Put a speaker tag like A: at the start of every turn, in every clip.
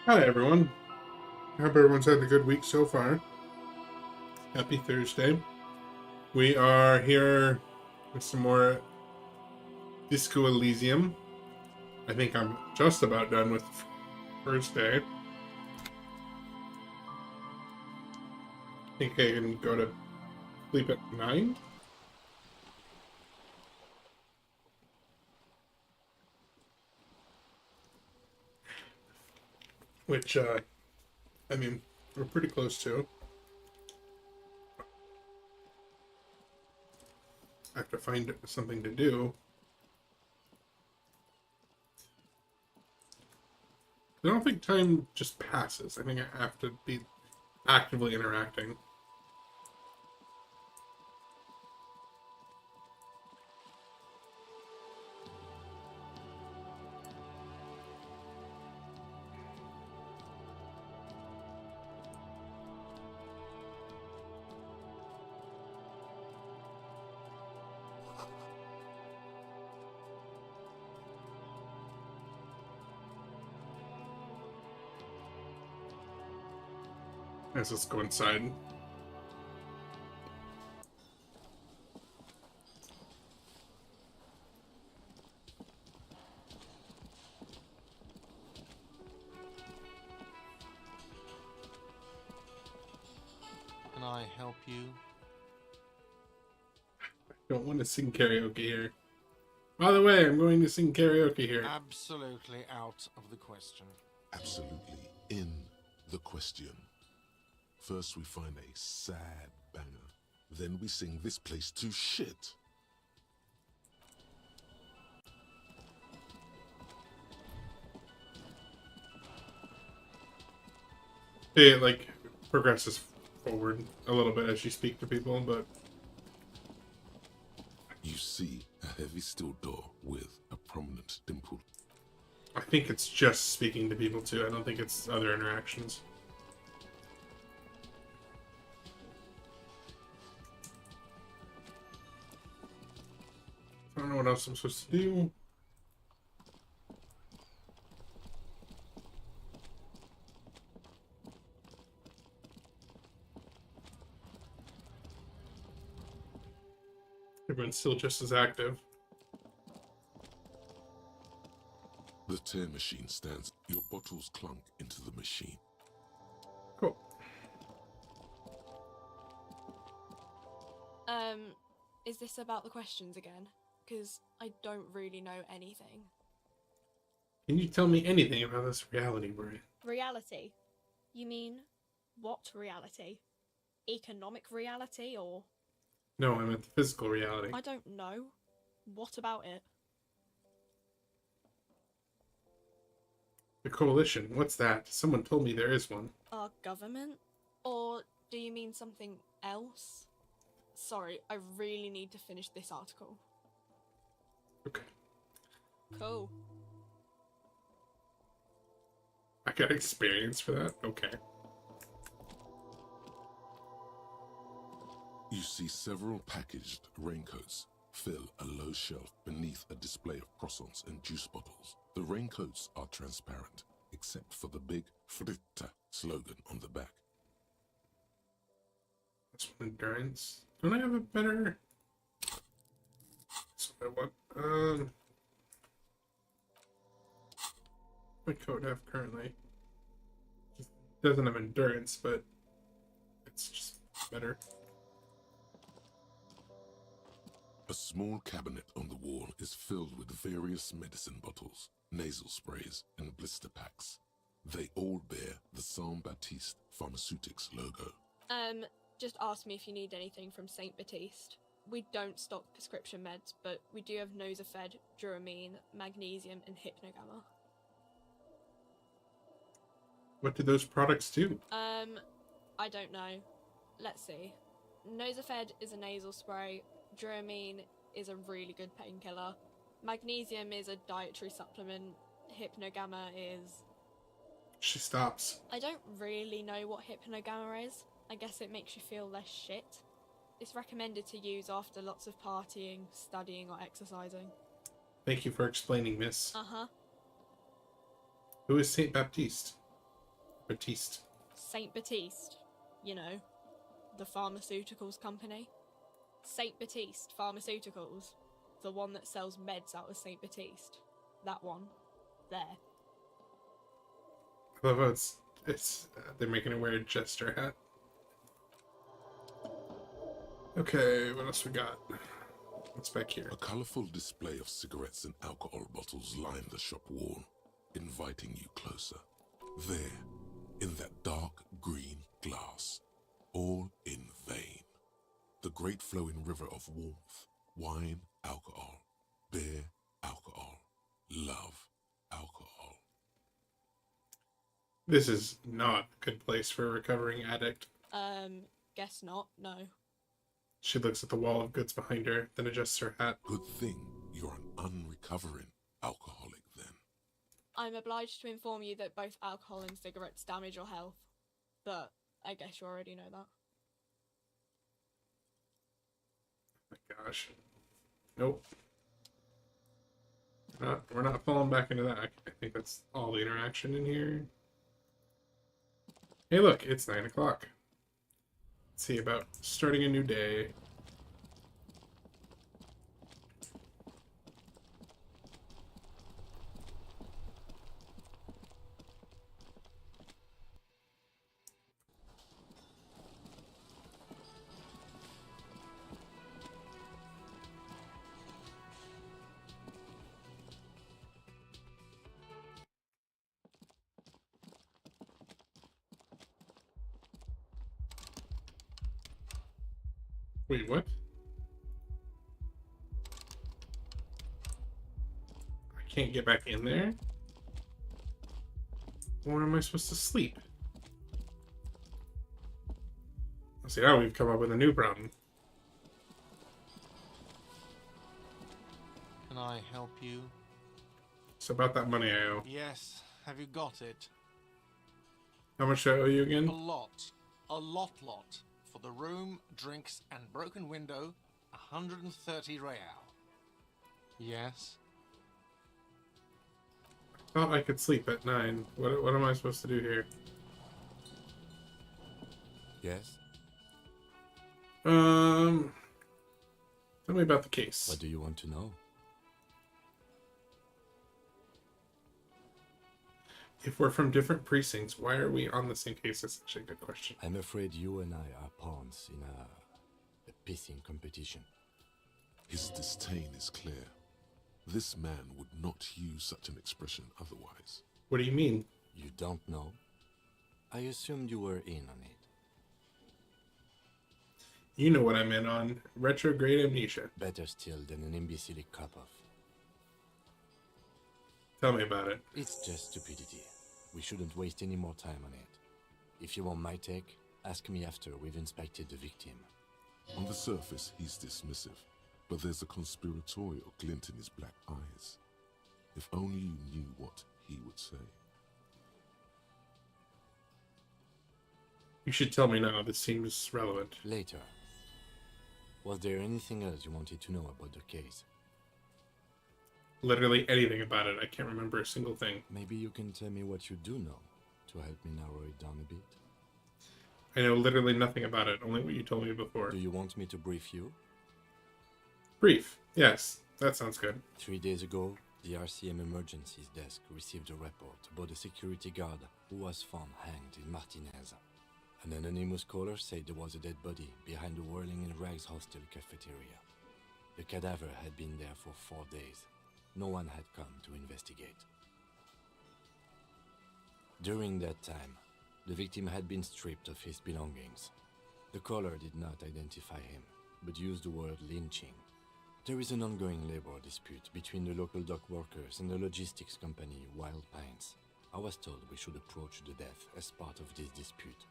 A: Hi, everyone. Hope everyone's had a good week so far. Happy Thursday. We are here with some more Disco Elysium. I think I'm just about done with the first day. I think I can go to sleep at 9. Which, I mean, we're pretty close to. I have to find something to do. I don't think time just passes. I think I have to be actively interacting. Let's go inside.
B: Can I help you?
A: Don't want to sing karaoke here. By the way, I'm going to sing karaoke here.
B: Absolutely out of the question.
C: Absolutely in the question. First we find a sad banger. Then we sing this place to shit.
A: It like progresses forward a little bit as you speak to people, but
C: You see a heavy steel door with a prominent dimple.
A: I think it's just speaking to people too. I don't think it's other interactions. I don't know what else I'm supposed to do. Everyone's still just as active.
C: The tear machine stands. Your bottles clunk into the machine.
A: Cool.
D: Is this about the questions again? Because I don't really know anything.
A: Can you tell me anything about this reality we're in?
D: Reality? You mean what reality? Economic reality or?
A: No, I meant the physical reality.
D: I don't know. What about it?
A: The coalition. What's that? Someone told me there is one.
D: Our government? Or do you mean something else? Sorry, I really need to finish this article.
A: Okay.
D: Cool.
A: I got experience for that? Okay.
C: You see several packaged raincoats fill a low shelf beneath a display of croissants and juice bottles. The raincoats are transparent, except for the big Fritta slogan on the back.
A: That's one endurance. Don't I have a better? That's what I want. My code have currently just doesn't have endurance, but it's just better.
C: A small cabinet on the wall is filled with various medicine bottles, nasal sprays, and blister packs. They all bear the Saint Baptiste Pharmaceutics logo.
D: Just ask me if you need anything from St. Baptiste. We don't stock prescription meds, but we do have Nosafed, Duramine, Magnesium, and Hypnogamma.
A: What do those products do?
D: I don't know. Let's see. Nosafed is a nasal spray. Duramine is a really good painkiller. Magnesium is a dietary supplement. Hypnogamma is...
A: She stops.
D: I don't really know what Hypnogamma is. I guess it makes you feel less shit. It's recommended to use after lots of partying, studying, or exercising.
A: Thank you for explaining, miss.
D: Uh-huh.
A: Who is Saint Baptiste? Batiste.
D: Saint Baptiste, you know, the pharmaceuticals company. Saint Baptiste Pharmaceuticals, the one that sells meds out of Saint Baptiste. That one. There.
A: I love how it's they're making her wear a jester hat. Okay, what else we got? What's back here?
C: A colorful display of cigarettes and alcohol bottles lined the shop wall, inviting you closer. There, in that dark green glass, all in vain. The great flowing river of warmth, wine, alcohol, beer, alcohol, love, alcohol.
A: This is not a good place for a recovering addict.
D: Guess not, no.
A: She looks at the wall of goods behind her, then adjusts her hat.
C: Good thing you're an unrecovering alcoholic then.
D: I'm obliged to inform you that both alcohol and cigarettes damage your health. But I guess you already know that.
A: My gosh. Nope. We're not falling back into that. I think that's all the interaction in here. Hey look, it's 9 o'clock. Let's see about starting a new day. Wait, what? I can't get back in there? Where am I supposed to sleep? See, now we've come up with a new problem.
B: Can I help you?
A: It's about that money I owe.
B: Yes. Have you got it?
A: How much do I owe you
B: A
A: again?
B: lot. A lot. For the room, drinks, and broken window, 130 real. Yes?
A: I thought I could sleep at 9. What am I supposed to do here?
E: Yes?
A: Tell me about the case.
E: What do you want to know?
A: If we're from different precincts, why are we on the same case? That's actually a good question.
E: I'm afraid you and I are pawns in a pissing competition.
C: His disdain is clear. This man would not use such an expression otherwise.
A: What do you mean?
E: You don't know? I assumed you were in on it.
A: You know what I'm in on. Retrograde amnesia.
E: Better still than an imbecilic cop-off.
A: Tell me about it.
E: It's just stupidity. We shouldn't waste any more time on it. If you want my take, ask me after we've inspected the victim.
C: On the surface, he's dismissive, but there's a conspiratorial glint in his black eyes. If only you knew what he would say.
A: You should tell me now. This seems relevant.
E: Later. Was there anything else you wanted to know about the case?
A: Literally anything about it. I can't remember a single thing.
E: Maybe you can tell me what you do know to help me narrow it down a bit.
A: I know literally nothing about it. Only what you told me before.
E: Do you want me to brief you?
A: Brief. Yes. That sounds good.
E: 3 days ago, the RCM Emergencies Desk received a report about a security guard who was found hanged in Martinez. An anonymous caller said there was a dead body behind the Whirling in Rags hostel cafeteria. The cadaver had been there for 4 days. No one had come to investigate. During that time, the victim had been stripped of his belongings. The caller did not identify him, but used the word lynching. There is an ongoing labor dispute between the local dock workers and the logistics company Wild Pines. I was told we should approach the death as part of this dispute.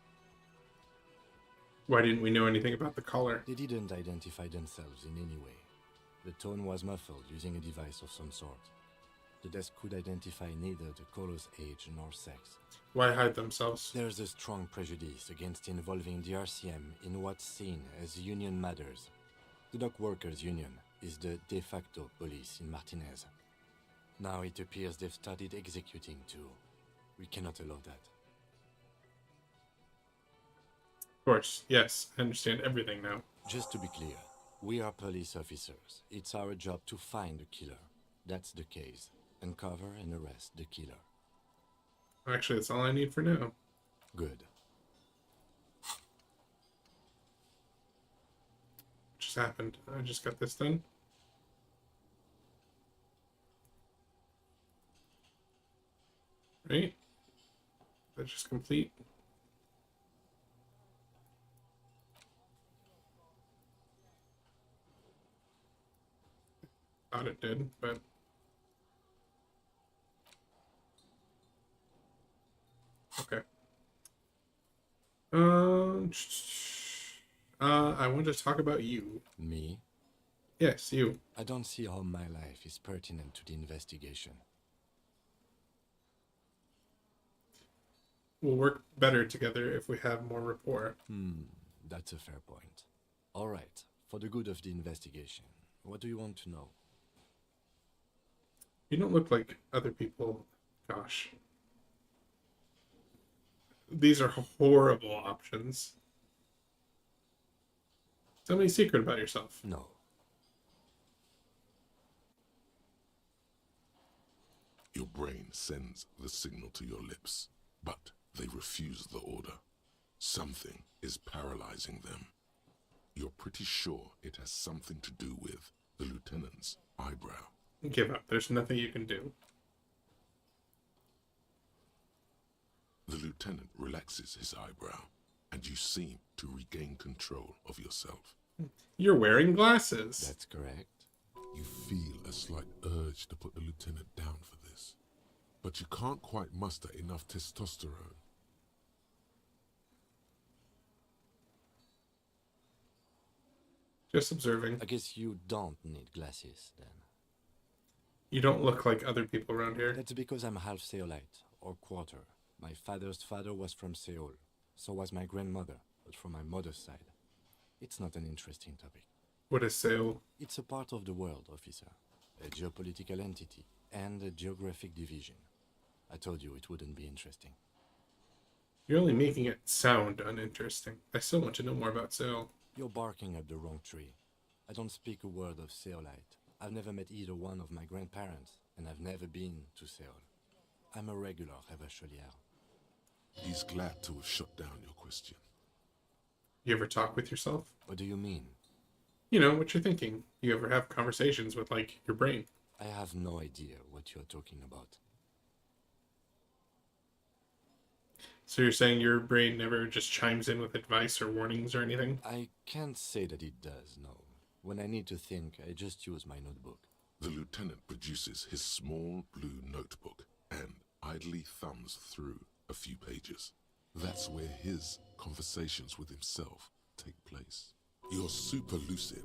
A: Why didn't we know anything about the caller?
E: They didn't identify themselves in any way. The tone was muffled using a device of some sort. The desk could identify neither the caller's age nor sex.
A: Why hide themselves?
E: There's a strong prejudice against involving the RCM in what's seen as union matters. The dock workers' union is the de facto police in Martinez. Now it appears they've started executing too. We cannot allow that.
A: Of course, yes, I understand everything now.
E: Just to be clear, we are police officers. It's our job to find the killer. That's the case. Uncover and arrest the killer.
A: Actually, that's all I need for now.
E: Good.
A: What just happened? I just got this done. Right? That's just complete. Thought it did, but okay. I want to talk about you.
E: Me?
A: Yes, you.
E: I don't see how my life is pertinent to the investigation.
A: We'll work better together if we have more rapport.
E: That's a fair point. All right, for the good of the investigation, what do you want to know?
A: You don't look like other people. Gosh. These are horrible options. Tell me a secret about yourself.
E: No.
C: Your brain sends the signal to your lips, but they refuse the order. Something is paralyzing them. You're pretty sure it has something to do with the lieutenant's eyebrow.
A: Give up. There's nothing you can do.
C: The lieutenant relaxes his eyebrow, and you seem to regain control of yourself.
A: You're wearing glasses.
E: That's correct.
C: You feel a slight urge to put the lieutenant down for this, but you can't quite muster enough testosterone.
A: Just observing.
E: I guess you don't need glasses, then.
A: You don't look like other people around here.
E: That's because I'm half Seolite, or quarter. My father's father was from Seoul. So was my grandmother, but from my mother's side. It's not an interesting topic.
A: What is Seoul?
E: It's a part of the world, officer. A geopolitical entity, and a geographic division. I told you it wouldn't be interesting.
A: You're only making it sound uninteresting. I still want to know more about Seoul.
E: You're barking up the wrong tree. I don't speak a word of Seolite. I've never met either one of my grandparents, and I've never been to Seoul. I'm a regular Revacholier.
C: He's glad to have shut down your question.
A: You ever talk with yourself?
E: What do you mean?
A: You know, what you're thinking. You ever have conversations with, like, your brain?
E: I have no idea what you're talking about.
A: So you're saying your brain never just chimes in with advice or warnings or anything?
E: I can't say that it does, no. When I need to think, I just use my notebook.
C: The lieutenant produces his small blue notebook and idly thumbs through a few pages. That's where his conversations with himself take place. You're super lucid,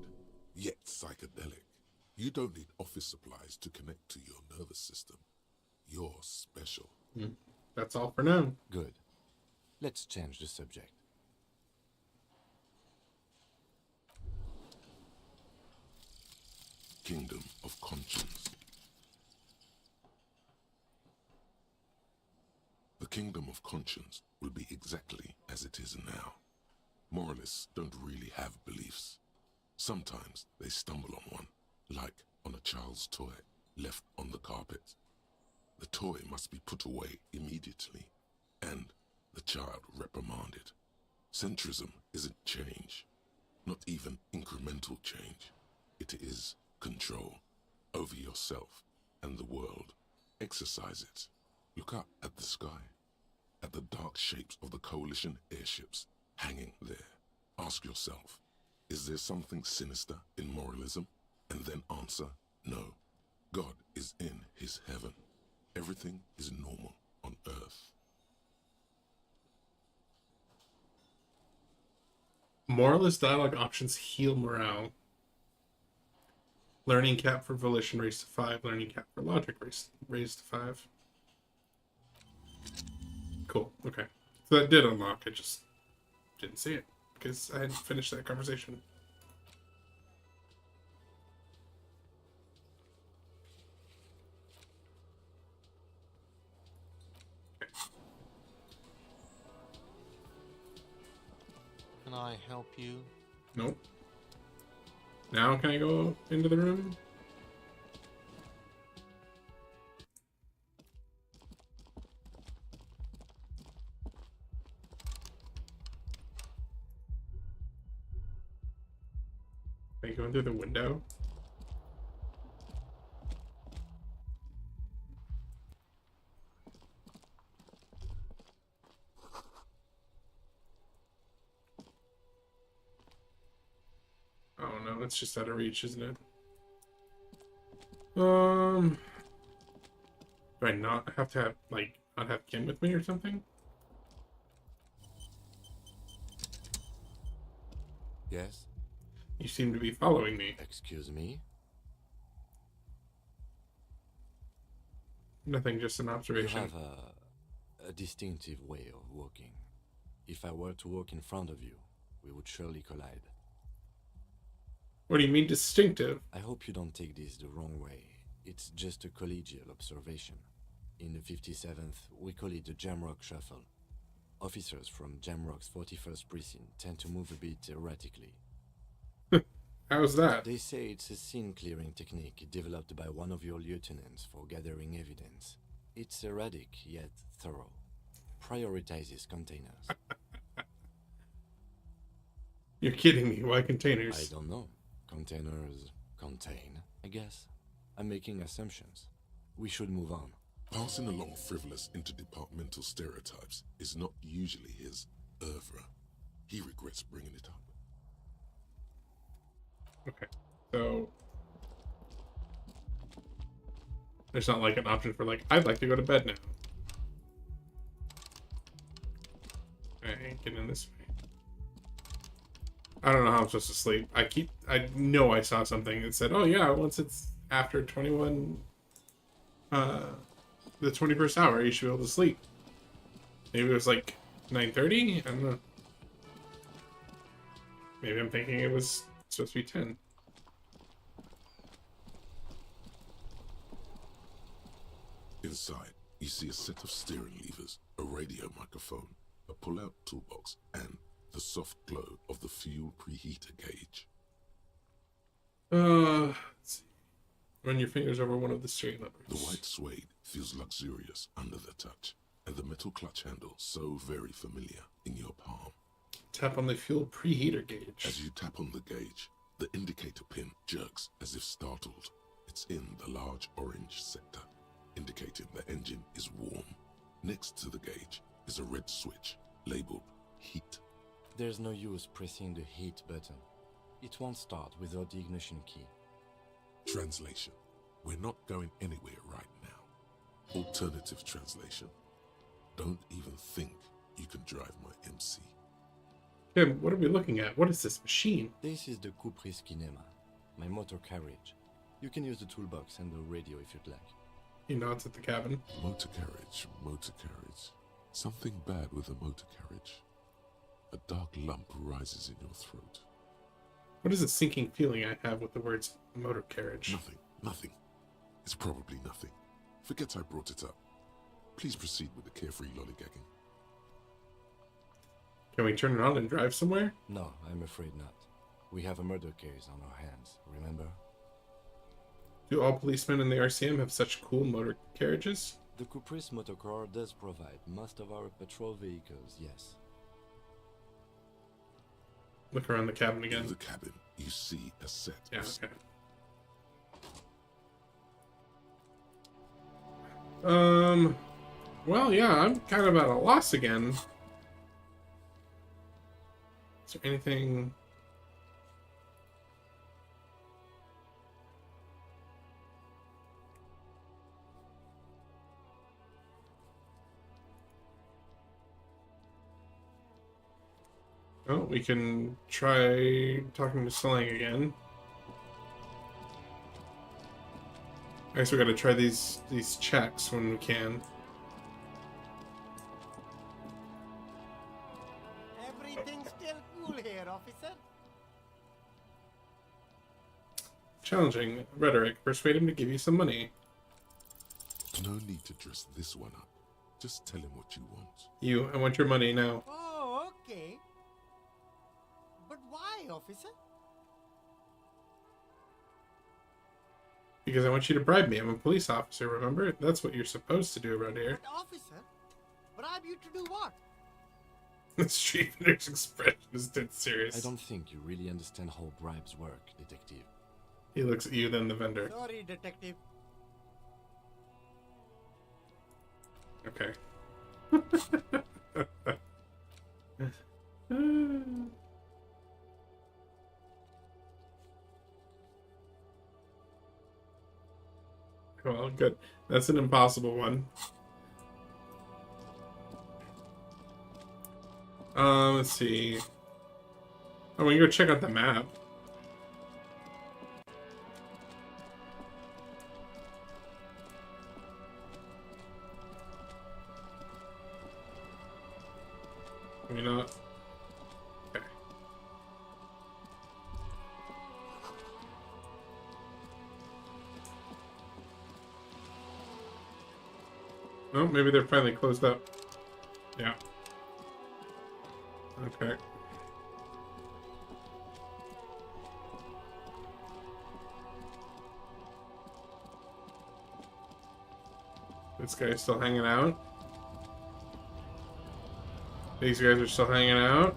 C: yet psychedelic. You don't need office supplies to connect to your nervous system. You're special.
A: That's all for now.
E: Good. Let's change the subject.
C: Kingdom of Conscience. The Kingdom of Conscience will be exactly as it is now. Moralists don't really have beliefs. Sometimes they stumble on one, like on a child's toy left on the carpet. The toy must be put away immediately, and the child reprimanded. Centrism isn't change, not even incremental change. It is control over yourself and the world. Exercise it. Look up at the sky, at the dark shapes of the coalition airships hanging there. Ask yourself, is there something sinister in moralism? And then answer, no. God is in his heaven. Everything is normal on earth.
A: Moralist dialogue options heal morale. Learning cap for volition raised to 5. Learning cap for logic raised to 5. Cool. Okay. So that did unlock. I just didn't see it because I hadn't finished that conversation.
B: Can I help you?
A: Nope. Now can I go into the room? Am I going through the window? Oh no, it's just out of reach, isn't it? Do I not have to have, like, not have Kim with me or something?
E: Yes?
A: You seem to be following me.
E: Excuse me?
A: Nothing, just an
E: You
A: observation.
E: have a distinctive way of walking. If I were to walk in front of you, we would surely collide.
A: What do you mean distinctive?
E: I hope you don't take this the wrong way. It's just a collegial observation. In the 57th, we call it the Jamrock Shuffle. Officers from Jamrock's 41st Precinct tend to move a bit erratically.
A: How's that?
E: They say it's a scene-clearing technique developed by one of your lieutenants for gathering evidence. It's erratic, yet thorough. Prioritizes containers.
A: You're kidding me. Why
E: I
A: containers?
E: don't know. Containers contain, I guess. I'm making assumptions. We should move on.
C: Passing along frivolous interdepartmental stereotypes is not usually his oeuvre. He regrets bringing it up.
A: Okay, so there's not like an option for like, I'd like to go to bed now. I ain't getting in this way. I don't know how I'm supposed to sleep. I know I saw something that said, oh yeah, once it's after 21, the 21st hour, you should be able to sleep. Maybe it was like 9:30? I don't know. Maybe I'm thinking it was supposed to be 10.
C: Inside, you see a set of steering levers, a radio microphone, a pull-out toolbox, and the soft glow of the fuel preheater gauge.
A: Let's see. Run your fingers over one of the steering levers.
C: The white suede feels luxurious under the touch, and the metal clutch handle so very familiar in your palm.
A: Tap on the fuel preheater gauge.
C: As you tap on the gauge, the indicator pin jerks as if startled. It's in the large orange sector, indicating the engine is warm. Next to the gauge is a red switch labeled heat.
E: There's no use pressing the heat button. It won't start without the ignition key.
C: Translation: we're not going anywhere right now. Alternative translation: don't even think you can drive my MC.
A: Kim, what are we looking at? What is this machine?
E: This is the Cupri's Kinema, my motor carriage. You can use the toolbox and the radio if you'd like.
A: He nods at the cabin.
C: Motor carriage, motor carriage. Something bad with a motor carriage. A dark lump rises in your throat.
A: What is the sinking feeling I have with the words motor carriage?
C: Nothing. It's probably nothing. Forget I brought it up. Please proceed with the carefree lollygagging.
A: Can we turn it on and drive somewhere?
E: No, I'm afraid not. We have a murder case on our hands, remember?
A: Do all policemen in the RCM have such cool motor carriages?
E: The Cupri's motorcar does provide most of our patrol vehicles, yes.
A: Look around the cabin again.
C: In the cabin, you see a set
A: Yeah,
C: of
A: okay. Well, yeah, I'm kind of at a loss again. Is there anything... Oh, we can try talking to Slang again. I guess we gotta try these checks when we can.
F: Everything's still cool here, officer.
A: Challenging rhetoric. Persuade him to give you some money.
C: No need to dress this one up. Just tell him what you want.
A: I want your money now.
F: Oh, okay. Why, officer?
A: Because I want you to bribe me. I'm a police officer, remember? That's what you're supposed to do around here.
F: But officer, bribe you to do what?
A: The street vendor's expression is dead serious.
E: I don't think you really understand how bribes work, detective.
A: He looks at you, then the vendor.
F: Sorry, detective.
A: Okay. Well, good. That's an impossible one. Let's see. Oh, we can go check out the map. Can we not? Okay. Oh, maybe they're finally closed up. Yeah. Okay. This guy's still hanging out. These guys are still hanging out.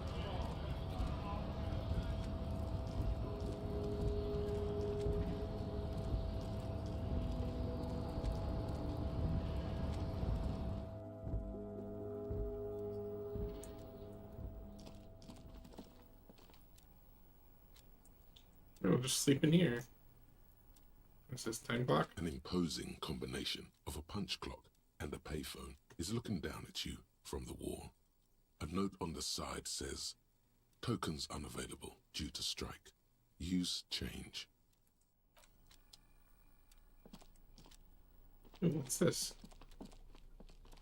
A: We'll just sleep in here. What's this, time clock?
C: An imposing combination of a punch clock and a payphone is looking down at you from the wall. A note on the side says, "Tokens unavailable due to strike. Use change."
A: Ooh, what's this?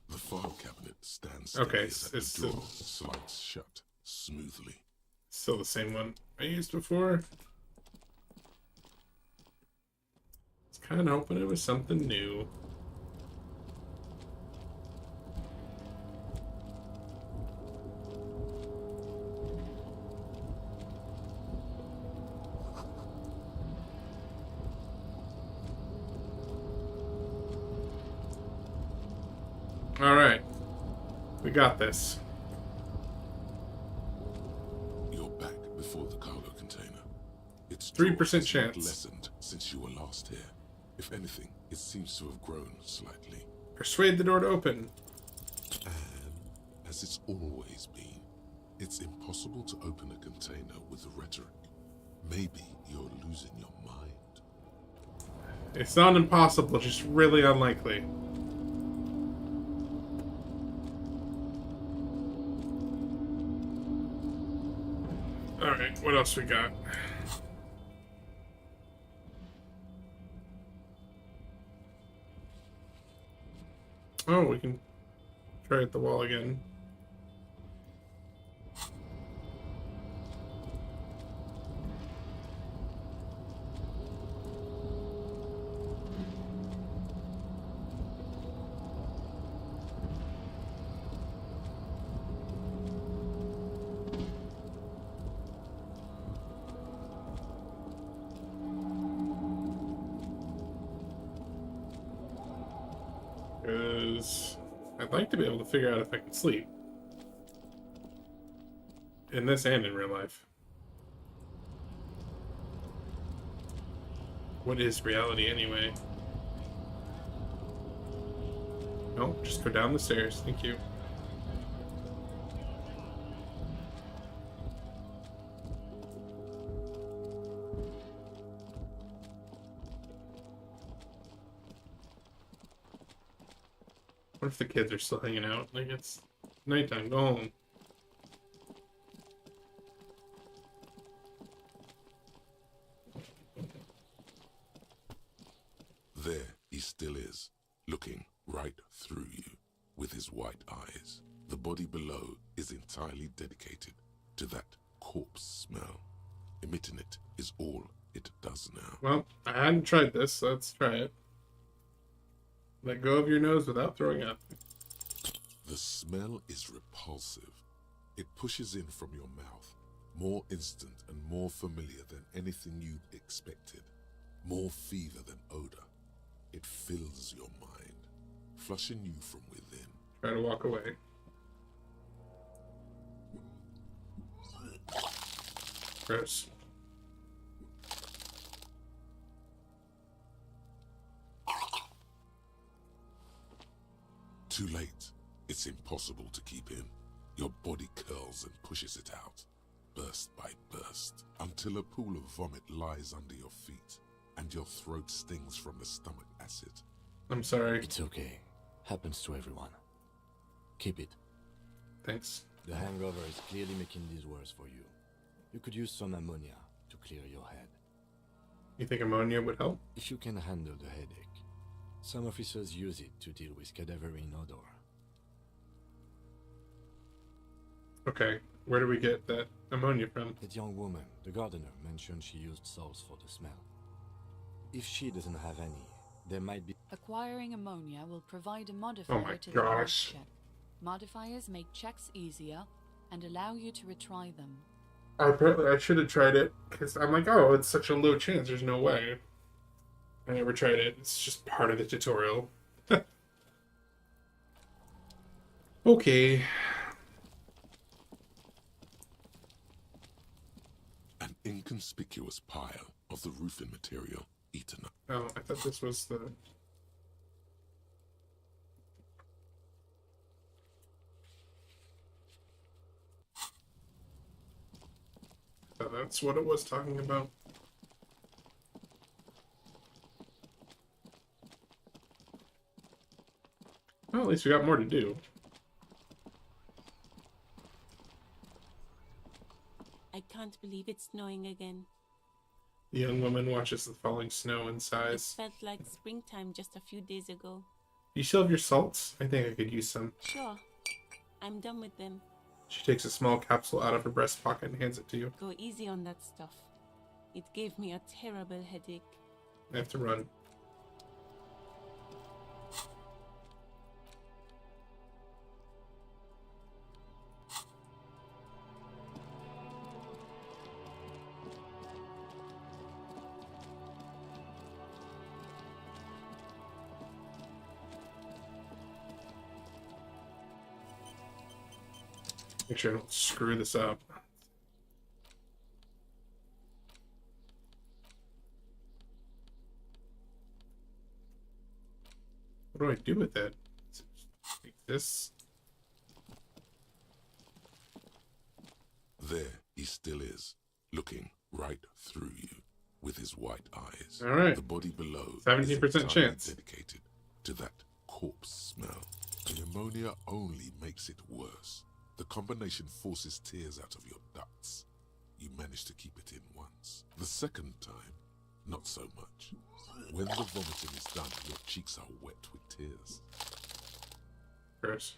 C: The file cabinet stands
A: Okay,
C: steady as
A: it's
C: the door slides shut smoothly.
A: Still the same one I used before. I was kind of hoping it was something new. All right, we got this.
C: You're back before the cargo container. Its
A: 3%
C: draw has not
A: chance.
C: lessened since you were last here. If anything, it seems to have grown slightly.
A: Persuade the door to open.
C: And as it's always been, it's impossible to open a container with rhetoric. Maybe you're losing your mind.
A: It's not impossible, just really unlikely. Alright, what else we got? Oh, we can try at the wall again. Because I'd like to be able to figure out if I can sleep. In this and in real life. What is reality anyway? No, just go down the stairs. Thank you. What if the kids are still hanging out? Like, it's nighttime. Go home.
C: There he still is, looking right through you with his white eyes. The body below is entirely dedicated to that corpse smell. Emitting it is all it does now.
A: Well, I hadn't tried this, so let's try it. Let go of your nose without throwing up.
C: The smell is repulsive. It pushes in from your mouth, More instant and more familiar than anything you'd expected. More fever than odor. It fills your mind, flushing you from within.
A: Try to walk away. Gross.
C: Too late. It's impossible to keep in. Your body curls and pushes it out, burst by burst, until a pool of vomit lies under your feet, and your throat stings from the stomach acid.
A: I'm sorry.
E: It's okay. Happens to everyone. Keep it.
A: Thanks.
E: The hangover is clearly making this worse for you. You could use some ammonia to clear your head.
A: You think ammonia would help?
E: If you can handle the headache. Some officers use it to deal with cadaverine odor.
A: Okay, where do we get that ammonia from?
E: That young woman, the gardener, mentioned she used salts for the smell. If she doesn't have any, there might be...
G: Acquiring ammonia will provide a modifier
A: my
G: to the health
A: gosh.
G: check. Modifiers make checks easier and allow you to retry them.
A: I should have tried it, because I'm like, oh, it's such a low chance, there's no way. I never tried it, it's just part of the tutorial. Okay.
C: An inconspicuous pile of the roofing material eaten up.
A: Oh, I thought this was the... I thought that's what it was talking about. Well, at least we got more to do.
H: I can't believe it's snowing again.
A: The young woman watches the falling snow and
H: It
A: sighs.
H: felt like springtime just a few days ago.
A: You still have your salts? I think I could use some.
H: Sure, I'm done with them.
A: She takes a small capsule out of her breast pocket and hands it to you.
H: Go easy on that stuff. It gave me a terrible headache.
A: I have to run. Make sure I don't screw this up. What do I do with it? Like this?
C: There he still is, looking right through you with his white eyes.
A: All right.
C: The body below
A: 17%
C: is entirely
A: chance.
C: dedicated to that corpse smell. The ammonia only makes it worse. The combination forces tears out of your ducts. You manage to keep it in once. The second time, not so much. When the vomiting is done, your cheeks are wet with tears.
A: Gross.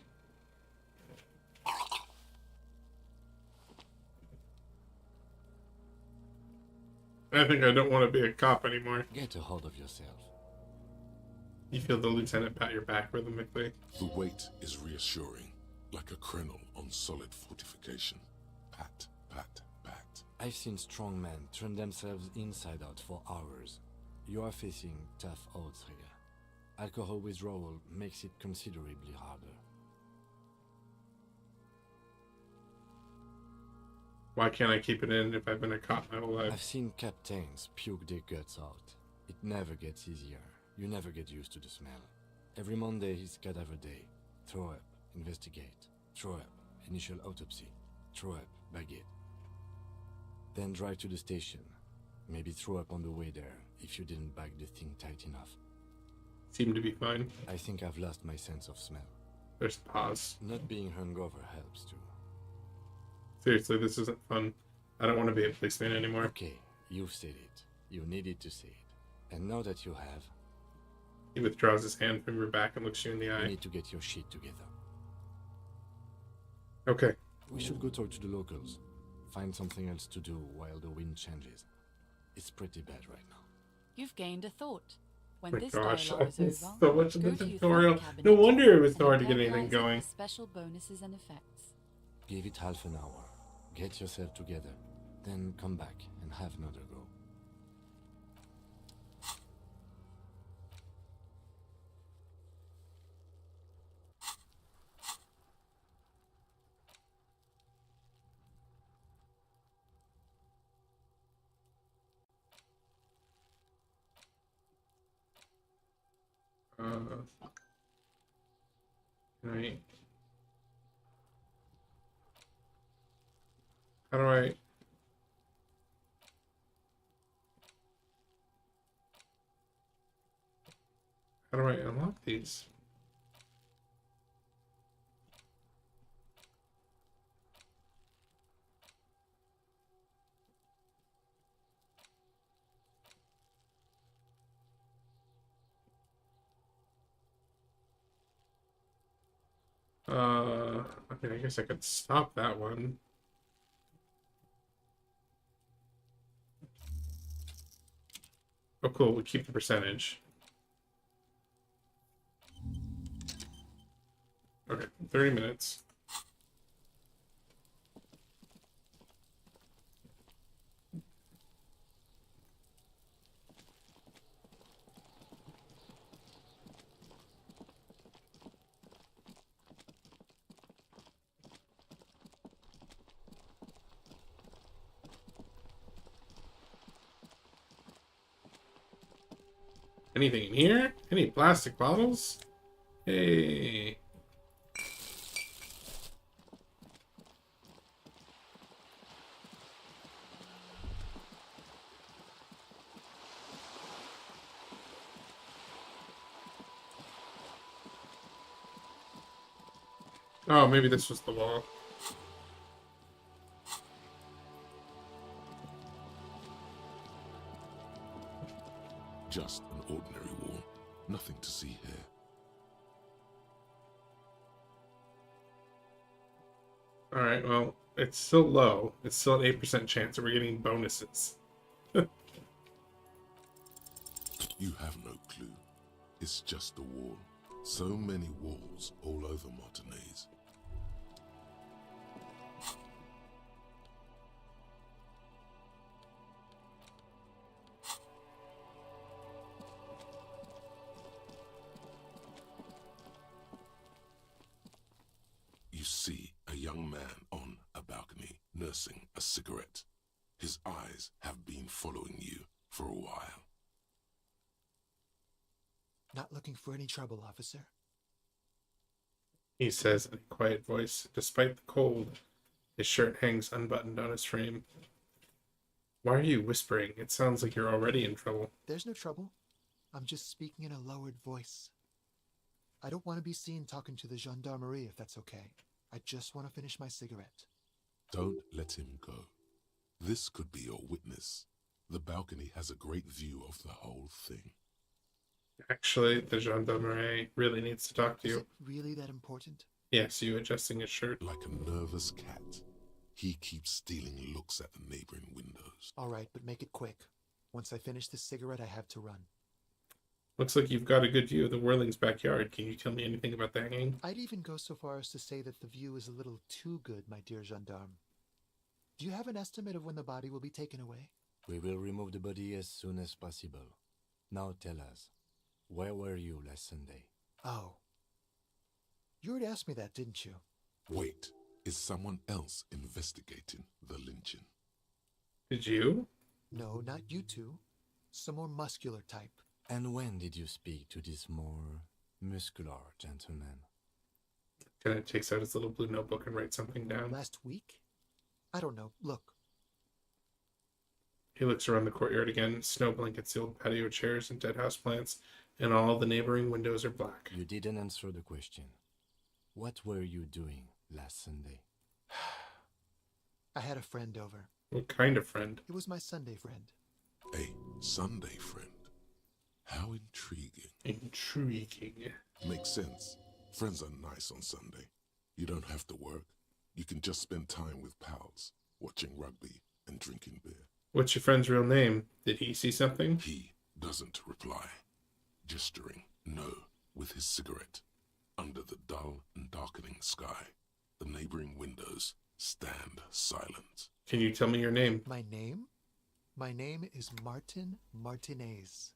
A: I think I don't want to be a cop anymore.
E: Get a hold of yourself.
A: You feel the lieutenant pat your back rhythmically.
C: The weight is reassuring, like a crenel on solid fortification. Pat, pat, pat.
E: I've seen strong men turn themselves inside out for hours. You are facing tough odds here. Alcohol withdrawal makes it considerably harder.
A: Why can't I keep it in if I've been a cop my whole life?
E: I've seen captains puke their guts out. It never gets easier. You never get used to the smell. Every Monday is cadaver day. Throw up, investigate. Throw up, initial autopsy. Throw up, bag it. Then drive to the station. Maybe throw up on the way there if you didn't bag the thing tight enough.
A: Seem to be fine.
E: I think I've lost my sense of smell.
A: There's a pause.
E: Not being hungover helps too.
A: Seriously, this isn't fun. I don't want to be a policeman anymore.
E: Okay, you've said it. You needed to say it. And now that you have,
A: He withdraws his hand from your back and looks you in the
E: you
A: eye.
E: need to get your shit together.
A: Okay.
E: We should go talk to the locals. Find something else to do while the wind changes. It's pretty bad right now.
G: You've gained a thought. When
A: My
G: this
A: gosh,
G: dialogue is
A: that's
G: over,
A: so much of
G: go
A: the
G: to your
A: tutorial.
G: file cabinet
A: No wonder it was
G: and
A: hard to get
G: apply
A: anything
G: it
A: going.
G: for special bonuses and effects.
E: Give it half an hour. Get yourself together. Then come back and have another go.
A: Right. How do I... How do I unlock these? Okay, I guess I could stop that one. Oh, cool. We keep the percentage. Okay, 30 minutes. Anything in here? Any plastic bottles? Hey. Oh, maybe this was the wall.
C: Just an ordinary wall. Nothing to see here.
A: Alright, well, it's still low. It's still an 8% chance that we're getting bonuses.
C: You have no clue. It's just a wall. So many walls all over Martinez. You see a young man on a balcony nursing a cigarette. His eyes have been following you for a while.
I: Not looking for any trouble, officer.
A: He says in a quiet voice. Despite the cold, his shirt hangs unbuttoned on his frame. Why are you whispering? It sounds like you're already in trouble.
I: There's no trouble. I'm just speaking in a lowered voice. I don't want to be seen talking to the gendarmerie, if that's okay. I just want to finish my cigarette.
C: Don't let him go. This could be your witness. The balcony has a great view of the whole thing.
A: Actually, the gendarmerie really needs to talk to
I: Is
A: you.
I: it really that important?
A: Yes, you adjusting his shirt.
C: Like a nervous cat, he keeps stealing looks at the neighboring windows.
I: All right, but make it quick. Once I finish this cigarette, I have to run.
A: Looks like you've got a good view of the Whirling's backyard. Can you tell me anything about the hanging?
I: I'd even go so far as to say that the view is a little too good, my dear gendarme. Do you have an estimate of when the body will be taken away?
E: We will remove the body as soon as possible. Now tell us, where were you last Sunday?
I: Oh. You already asked me that, didn't you?
C: Wait, is someone else investigating the lynching?
A: Did you?
I: No, not you two. Some more muscular type.
E: And when did you speak to this more muscular gentleman?
A: Kind of takes out his little blue notebook and writes something down.
I: Last week? I don't know. Look.
A: He looks around the courtyard again. Snow blankets, the old patio chairs, and dead house plants, and all the neighboring windows are black.
E: You didn't answer the question. What were you doing last Sunday?
I: I had a friend over.
A: What kind of friend?
I: It was my Sunday friend.
C: A Sunday friend. How intriguing.
A: Intriguing.
C: Makes sense. Friends are nice on Sunday. You don't have to work. You can just spend time with pals, watching rugby and drinking beer.
A: What's your friend's real name? Did he see something?
C: He doesn't reply, gesturing no with his cigarette. Under the dull and darkening sky, the neighboring windows stand silent.
A: Can you tell me your name?
I: My name? My name is Martin Martinez.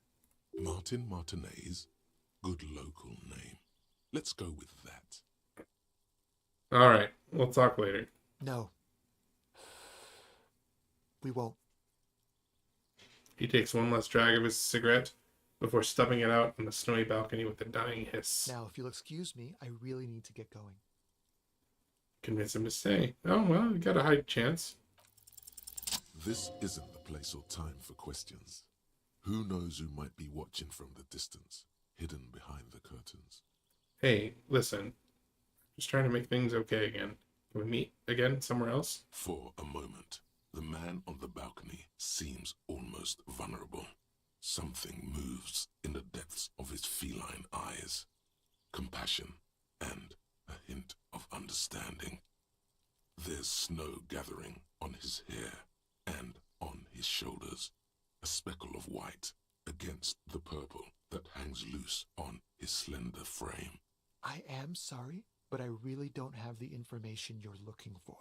C: Martin Martinez? Good local name. Let's go with that.
A: All right, we'll talk later.
I: No. We won't.
A: He takes one last drag of his cigarette before stubbing it out on the snowy balcony with a dying hiss.
I: Now, if you'll excuse me, I really need to get going.
A: Convince him to stay. Oh, well, you got a high chance.
C: This isn't the place or time for questions. Who knows who might be watching from the distance, hidden behind the curtains?
A: Hey, listen. Just trying to make things okay again. Can we meet again somewhere else?
C: For a moment, the man on the balcony seems almost vulnerable. Something moves in the depths of his feline eyes. Compassion and a hint of understanding. There's snow gathering on his hair and on his shoulders. A speckle of white against the purple that hangs loose on his slender frame.
I: I am sorry, but I really don't have the information you're looking for.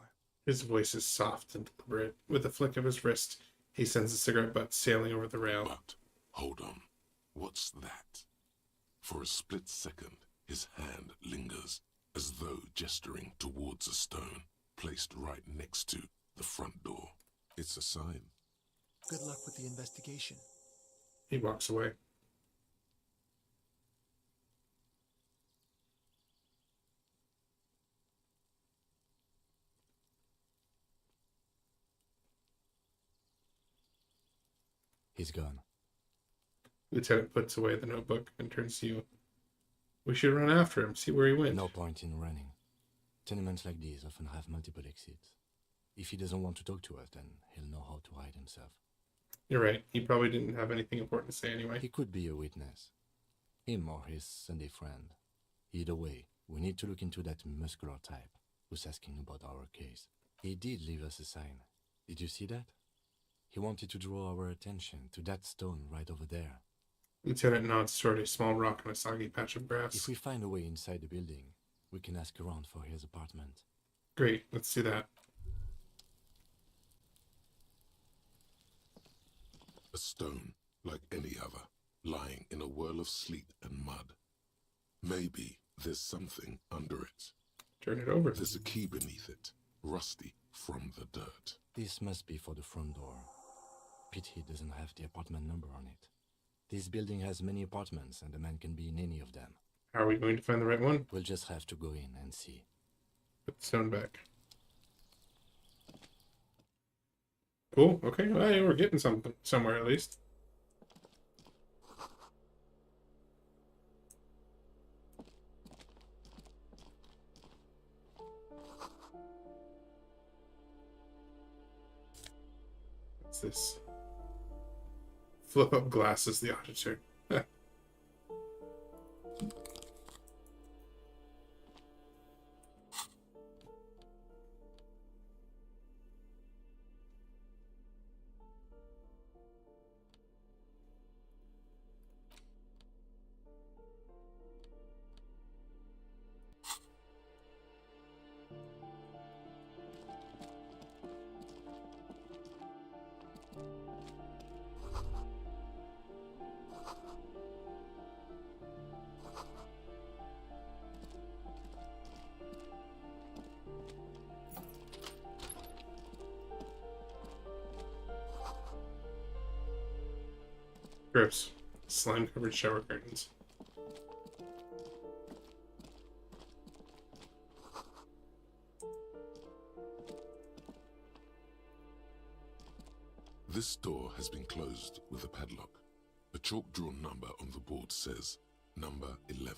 A: His voice is soft and deliberate. With a flick of his wrist, he sends the cigarette butt sailing over the rail.
C: But, hold on, what's that? For a split second, his hand lingers, as though gesturing towards a stone placed right next to the front door. It's a sign.
I: Good luck with the investigation.
A: He walks away.
E: He's gone.
A: Lieutenant puts away the notebook and turns to you. We should run after him, see where he went.
E: No point in running. Tenements like these often have multiple exits. If he doesn't want to talk to us, then he'll know how to hide himself.
A: You're right. He probably didn't have anything important to say anyway.
E: He could be a witness. Him or his Sunday friend. Either way, we need to look into that muscular type who's asking about our case. He did leave us a sign. Did you see that? He wanted to draw our attention to that stone right over there.
A: Lieutenant nods toward a small rock on a soggy patch of grass.
E: If we find a way inside the building, we can ask around for his apartment.
A: Great, let's do that.
C: A stone, like any other, lying in a whirl of sleet and mud. Maybe there's something under it.
A: Turn it over.
C: There's a key beneath it, rusty from the dirt.
E: This must be for the front door. Pity doesn't have the apartment number on it. This building has many apartments, and the man can be in any of them.
A: How are we going to find the right one?
E: We'll just have to go in and see.
A: Put the stone back. Cool, okay, well, yeah, we're getting something, somewhere at least. What's this? Flip up glasses, the auditor. Gross. Slime-covered shower curtains.
C: This door has been closed with a padlock. A chalk-drawn number on the board says, number 11.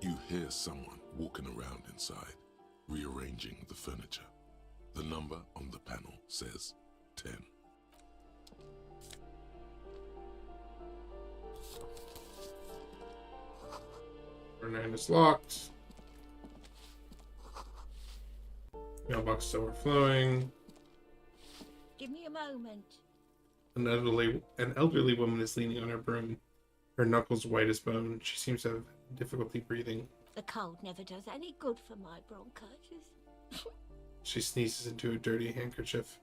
C: You hear someone walking around inside, rearranging the furniture. The number on the panel says 10.
A: Door 9 is locked. Mailbox is overflowing.
J: Give me a moment.
A: An elderly woman is leaning on her broom. Her knuckles white as bone. She seems to have difficulty breathing.
J: The cold never does any good for my bronchitis.
A: She sneezes into a dirty handkerchief.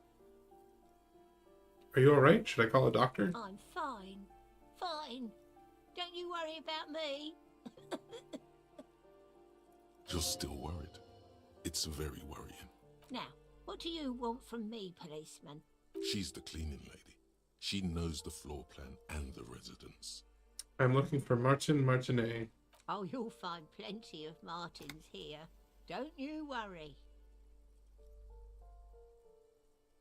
A: Are you alright? Should I call a doctor?
J: I'm fine. Fine. Don't you worry about me.
C: You're still worried. It's very worrying.
J: Now, what do you want from me, policeman?
C: She's the cleaning lady. She knows the floor plan and the residence.
A: I'm looking for Martin Martinet.
J: Oh, you'll find plenty of Martins here. Don't you worry.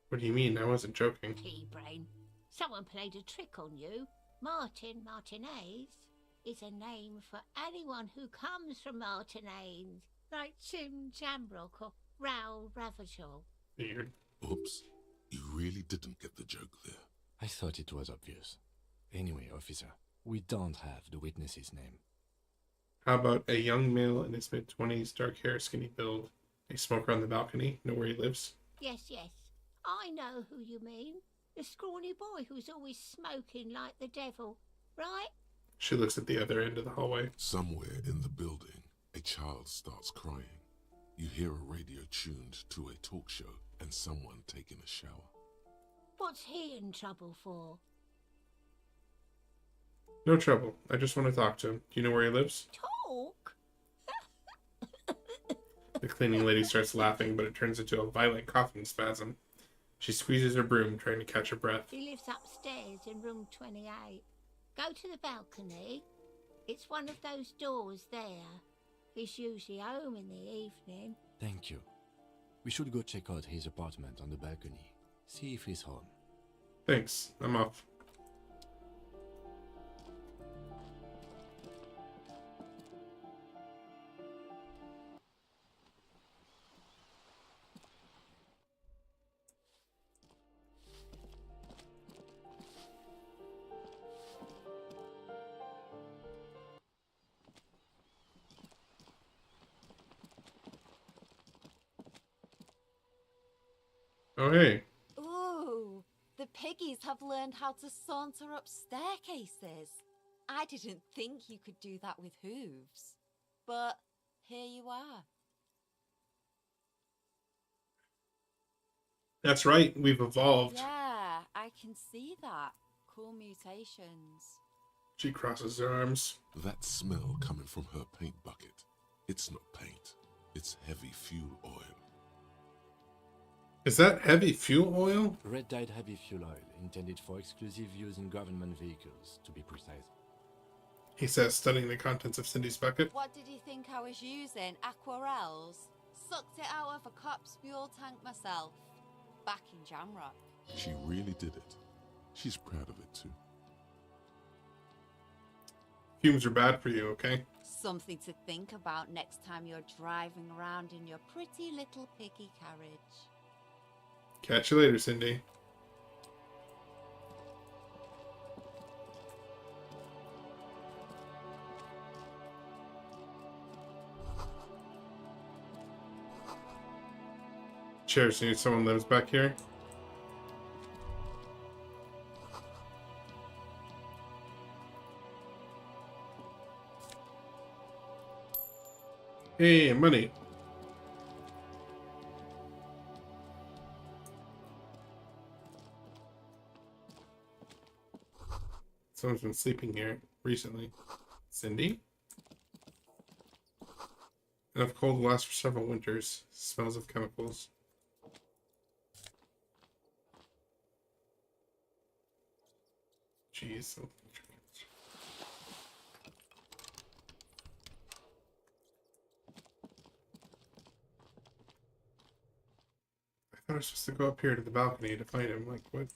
A: What do you mean? I wasn't joking.
J: Pea-brain. Someone played a trick on you. Martin Martinez is a name for anyone who comes from Martinez, like Tim Jambrock or Raoul Ravachol.
A: Weird.
C: Oops. You really didn't get the joke there.
E: I thought it was obvious. Anyway, officer, we don't have the witness's name.
A: How about a young male in his mid-20s, dark hair, skinny build, a smoker on the balcony? Know where he lives?
J: Yes, yes. I know who you mean. The scrawny boy who's always smoking like the devil, right?
A: She looks at the other end of the hallway.
C: Somewhere in the building, a child starts crying. You hear a radio tuned to a talk show and someone taking a shower.
J: What's he in trouble for?
A: No trouble. I just want to talk to him. Do you know where he lives?
J: Talk?
A: The cleaning lady starts laughing, but it turns into a violent coughing spasm. She squeezes her broom, trying to catch her breath.
J: He lives upstairs in room 28. Go to the balcony. It's one of those doors there. He's usually home in the evening.
E: Thank you. We should go check out his apartment on the balcony. See if he's home.
A: Thanks. I'm off. Oh, hey.
K: Ooh, the piggies have learned how to saunter up staircases. I didn't think you could do that with hooves. But here you are.
A: That's right. We've evolved.
K: Yeah, I can see that. Cool mutations.
A: She crosses her arms.
C: That smell coming from her paint bucket. It's not paint. It's heavy fuel oil.
A: Is that heavy fuel oil?
E: Red dyed heavy fuel oil, intended for exclusive use in government vehicles, to be precise.
A: He says, studying the contents of Cindy's bucket.
K: What did you think I was using? Aquarels? Sucked it out of a cop's fuel tank myself. Back in Jamrock.
C: She really did it. She's proud of it too.
A: Fumes are bad for you, okay?
K: Something to think about next time you're driving around in your pretty little piggy carriage.
A: Catch you later, Cindy. Cheers, need someone lives back here? Hey, money. Someone's been sleeping here recently. Cindy? Enough cold to last for several winters. Smells of chemicals. Jeez. I thought I was supposed to go up here to the balcony to find him. Like, what?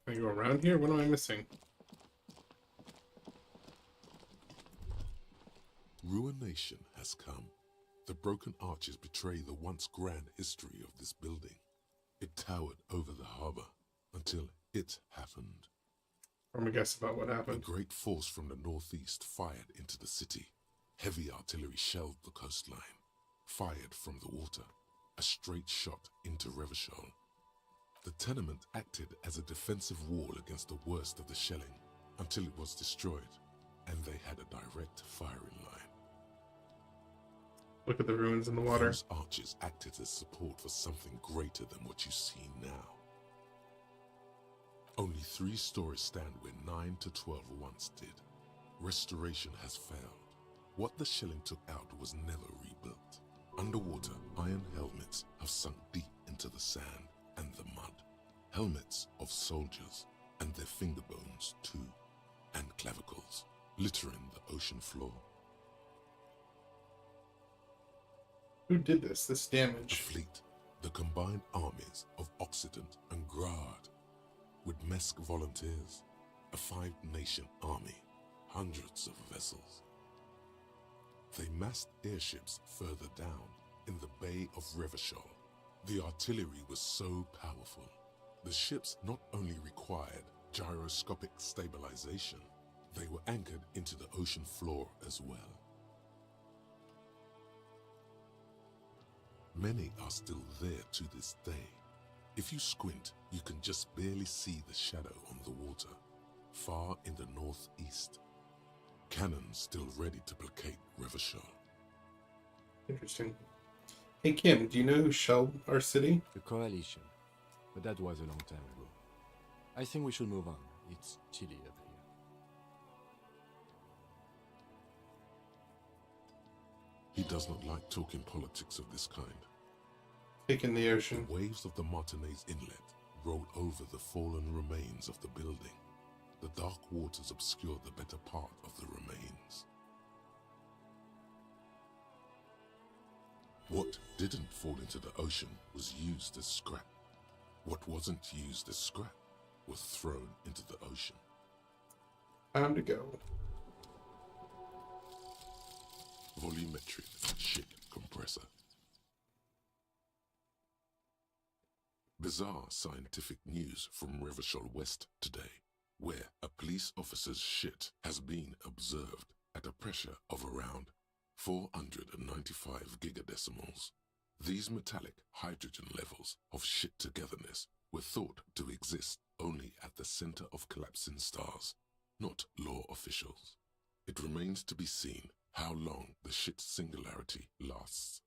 A: Can I go around here? What am I missing?
C: Ruination has come. The broken arches betray the once grand history of this building. It towered over the harbor until it happened.
A: I'm gonna guess about what
C: A
A: happened.
C: great force from the northeast fired into the city. Heavy artillery shelled the coastline. Fired from the water. A straight shot into Revachol. The tenement acted as a defensive wall against the worst of the shelling until it was destroyed, and they had a direct firing line.
A: Look at the ruins in the water.
C: Those arches acted as support for something greater than what you see now. Only 3 stories stand where 9 to 12 once did. Restoration has failed. What the shelling took out was never rebuilt. Underwater, iron helmets have sunk deep into the sand and the mud. Helmets of soldiers, and their finger bones too, and clavicles, littering the ocean floor.
A: Who did this? This
C: A
A: damage.
C: fleet, the combined armies of Occident and Grad, with Mesk volunteers, a 5-nation army, hundreds of vessels. They massed airships further down in the Bay of Revachol. The artillery was so powerful. The ships not only required gyroscopic stabilization, they were anchored into the ocean floor as well. Many are still there to this day. If you squint, you can just barely see the shadow on the water, far in the northeast. Cannons still ready to placate Revachol.
A: Interesting. Hey Kim, do you know who shelled our city?
E: The Coalition. But that was a long time ago. I think we should move on. It's chilly up here.
C: He does not like talking politics of this kind.
A: Taking the ocean.
C: The waves of the Martinez Inlet roll over the fallen remains of the building. The dark waters obscure the better part of the remains. What didn't fall into the ocean was used as scrap. What wasn't used as scrap was thrown into the ocean.
A: Time to go.
C: Volumetric ship compressor. Bizarre scientific news from Revachol West today, where a police officer's shit has been observed at a pressure of around 495 gigadecimals. These metallic hydrogen levels of shit togetherness were thought to exist only at the center of collapsing stars, not law officials. It remains to be seen how long the shit singularity lasts.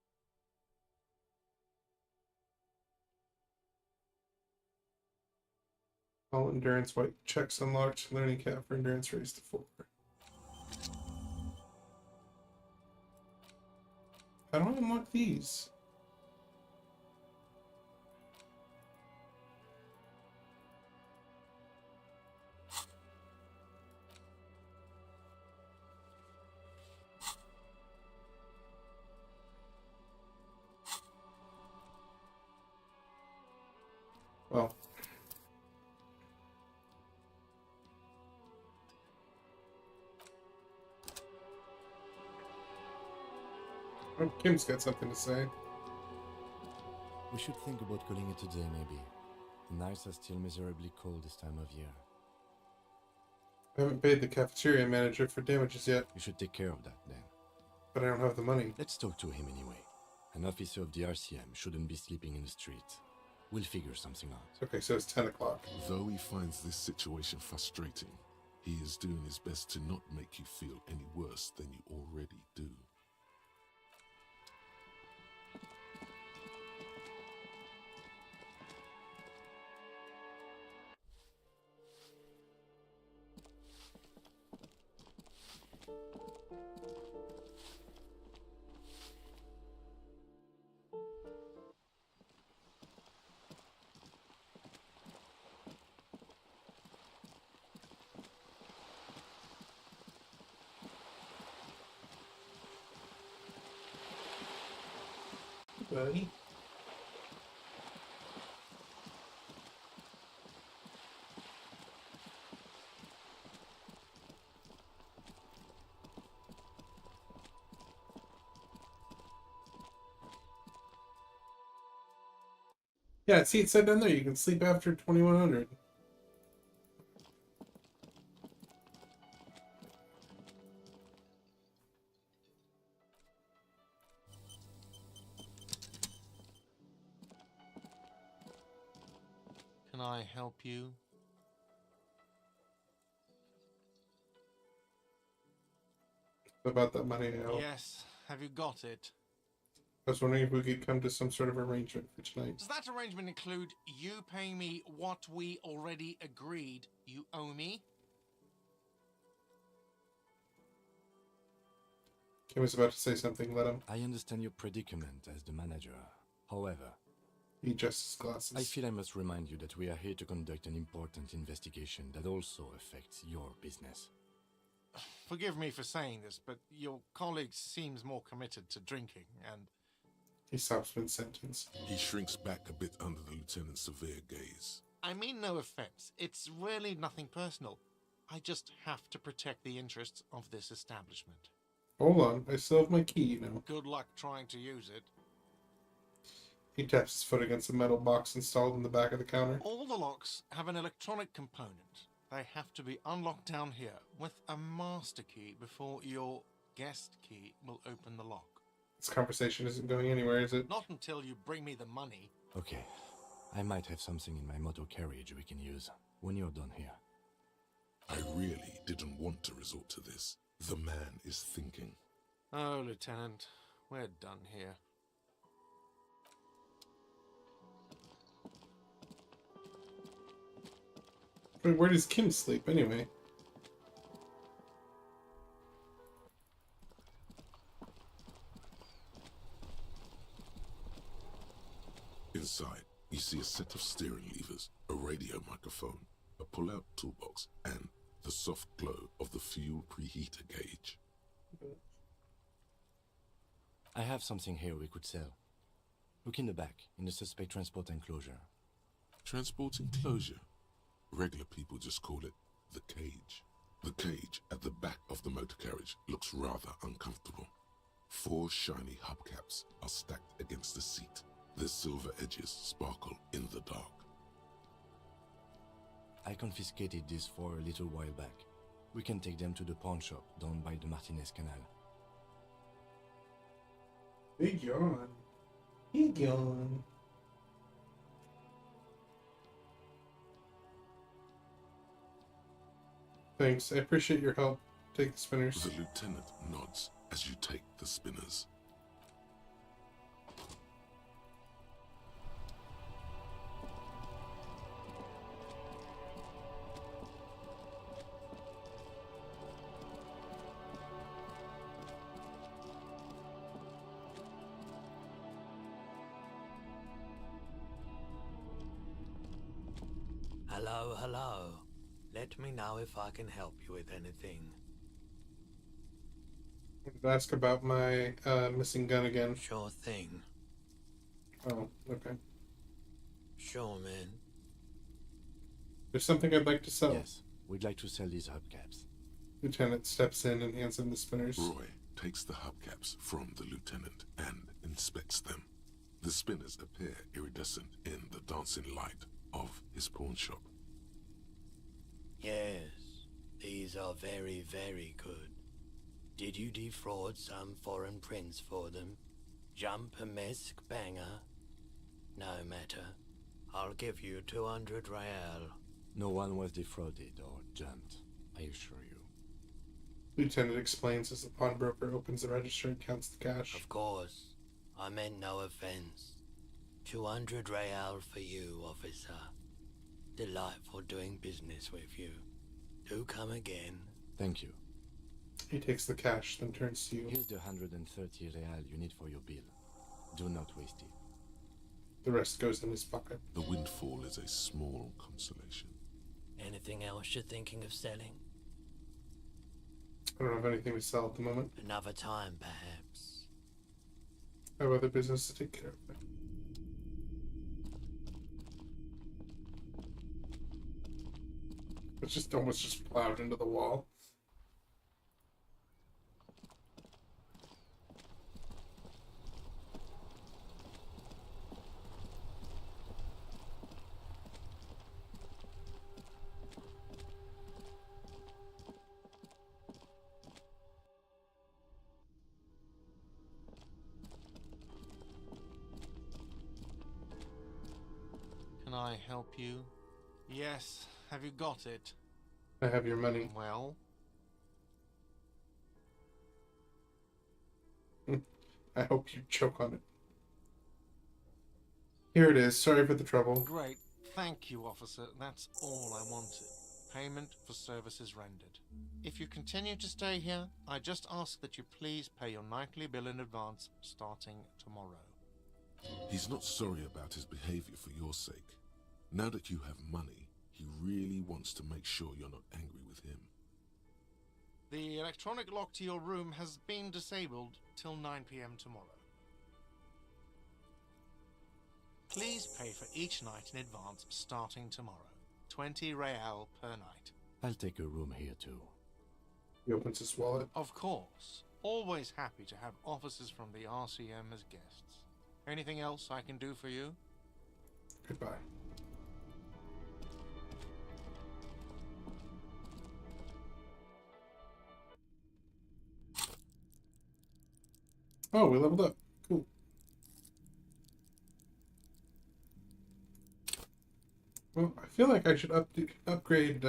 A: All endurance white checks unlocked. Learning cap for endurance raised to 4. How do I unlock these? Well. Oh, Kim's got something to say.
E: We should think about calling it a day, maybe. The nights are still miserably cold this time of year.
A: I haven't paid the cafeteria manager for damages yet,
E: You should take care of that, then.
A: but I don't have the money.
E: Let's talk to him anyway. An officer of the RCM shouldn't be sleeping in the street. We'll figure something out.
A: Okay, so it's 10 o'clock.
C: Though he finds this situation frustrating, he is doing his best to not make you feel any worse than you already do.
A: Buddy. Yeah, see, it said down there you can sleep after 2100.
B: Can I help you?
A: About that money now.
B: Yes. Have you got it?
A: I was wondering if we could come to some sort of arrangement for tonight.
B: Does that arrangement include you paying me what we already agreed you owe me?
A: Kim was about to say something. Let him.
E: I understand your predicament as the manager. However,
A: He adjusts his glasses.
E: I feel I must remind you that we are here to conduct an important investigation that also affects your business.
B: Forgive me for saying this, but your colleague seems more committed to drinking, and
A: He stops mid-sentence.
C: He shrinks back a bit under the lieutenant's severe gaze.
B: I mean no offense. It's really nothing personal. I just have to protect the interests of this establishment.
A: Hold on, I still have my key, you know.
B: Good luck trying to use it.
A: He taps his foot against a metal box installed in the back of the counter.
B: All the locks have an electronic component. They have to be unlocked down here with a master key before your guest key will open the lock.
A: This conversation isn't going anywhere, is it?
B: Not until you bring me the money.
E: Okay, I might have something in my motor carriage we can use when you're done here.
C: I really didn't want to resort to this. The man is thinking.
B: Oh, Lieutenant, we're done here.
A: Wait, where does Kim sleep, anyway?
C: Inside, you see a set of steering levers, a radio microphone, a pull-out toolbox, and the soft glow of the fuel preheater gauge.
E: I have something here we could sell. Look in the back, in the suspect transport enclosure.
C: Transport enclosure? Regular people just call it the cage. The cage at the back of the motor carriage looks rather uncomfortable. 4 shiny hubcaps are stacked against the seat. Their silver edges sparkle in the dark.
E: I confiscated these for a little while back. We can take them to the pawn shop down by the Martinez Canal.
A: Big yawn. Big yawn. Thanks, I appreciate your help. Take the spinners.
C: The lieutenant nods as you take the spinners.
L: Hello, hello. Let me know if I can help you with anything.
A: Ask about my missing gun again.
L: Sure thing.
A: Oh, okay.
L: Sure, man.
A: There's something I'd like to sell.
E: Yes, we'd like to sell these hubcaps.
A: Lieutenant steps in and hands him the spinners.
C: Roy takes the hubcaps from the lieutenant and inspects them. The spinners appear iridescent in the dancing light of his pawn shop.
L: Yes, these are very, very good. Did you defraud some foreign prince for them? Jump a mesk banger? No matter. I'll give you 200 real.
E: No one was defrauded or jumped, I assure you.
A: Lieutenant explains as the pawnbroker opens the register and counts the cash.
L: Of course. I meant no offense. 200 real for you, officer. Delightful doing business with you. Do come again.
E: Thank you.
A: He takes the cash, then turns to you.
E: Here's the 130 real you need for your bill. Do not waste it.
A: The rest goes in his pocket.
C: The windfall is a small consolation.
L: Anything else you're thinking of selling?
A: I don't have anything to sell at the moment.
L: Another time, perhaps.
A: I have other business to take care of. It's just almost just plowed into the wall.
B: Can I help you? Yes. Have you got it?
A: I have your money.
B: Well?
A: I hope you choke on it. Here it is. Sorry for the trouble.
B: Great. Thank you, officer. That's all I wanted. Payment for services rendered. If you continue to stay here, I just ask that you please pay your nightly bill in advance starting tomorrow.
C: He's not sorry about his behavior for your sake. Now that you have money, he really wants to make sure you're not angry with him.
B: The electronic lock to your room has been disabled till 9 p.m. tomorrow. Please pay for each night in advance starting tomorrow. 20 real per night.
E: I'll take a room here too.
A: He opens his wallet.
B: Of course. Always happy to have officers from the RCM as guests. Anything else I can do for you?
A: Goodbye. Oh, we leveled up. Cool. Well, I feel like I should upgrade